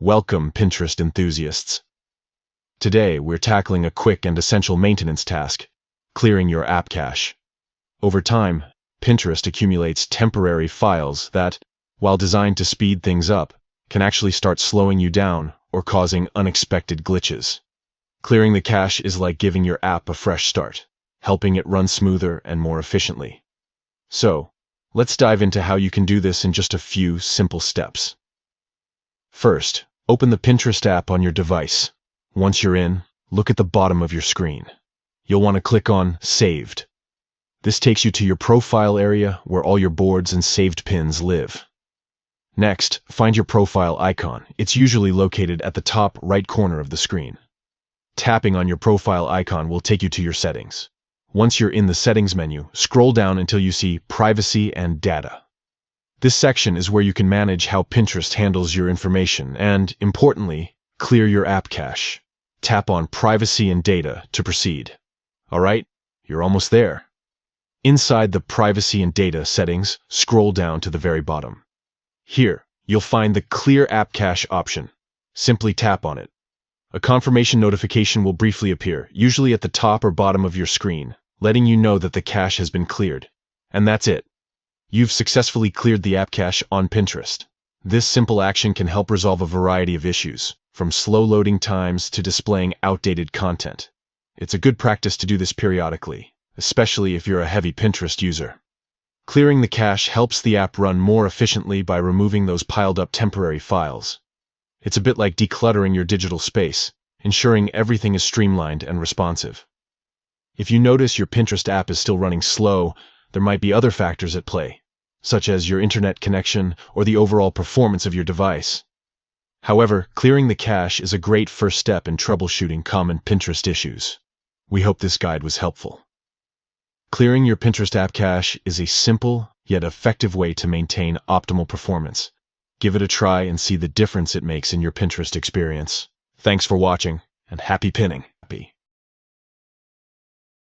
Welcome, Pinterest enthusiasts. Today, we're tackling a quick and essential maintenance task, clearing your app cache. Over time, Pinterest accumulates temporary files that, while designed to speed things up, can actually start slowing you down or causing unexpected glitches. Clearing the cache is like giving your app a fresh start, helping it run smoother and more efficiently. So, let's dive into how you can do this in just a few simple steps. First, open the Pinterest app on your device. Once you're in, look at the bottom of your screen. You'll want to click on Saved. This takes you to your profile area where all your boards and saved pins live. Next, find your profile icon. It's usually located at the top right corner of the screen. Tapping on your profile icon will take you to your settings. Once you're in the settings menu, scroll down until you see Privacy and Data. This section is where you can manage how Pinterest handles your information and, importantly, clear your app cache. Tap on Privacy and Data to proceed. Alright, you're almost there. Inside the Privacy and Data settings, scroll down to the very bottom. Here, you'll find the Clear App Cache option. Simply tap on it. A confirmation notification will briefly appear, usually at the top or bottom of your screen, letting you know that the cache has been cleared. And that's it. You've successfully cleared the app cache on Pinterest. This simple action can help resolve a variety of issues, from slow loading times to displaying outdated content. It's a good practice to do this periodically, especially if you're a heavy Pinterest user. Clearing the cache helps the app run more efficiently by removing those piled up temporary files. It's a bit like decluttering your digital space, ensuring everything is streamlined and responsive. If you notice your Pinterest app is still running slow, there might be other factors at play, such as your internet connection or the overall performance of your device. However, clearing the cache is a great first step in troubleshooting common Pinterest issues. We hope this guide was helpful. Clearing your Pinterest app cache is a simple yet effective way to maintain optimal performance. Give it a try and see the difference it makes in your Pinterest experience. Thanks for watching, and happy pinning!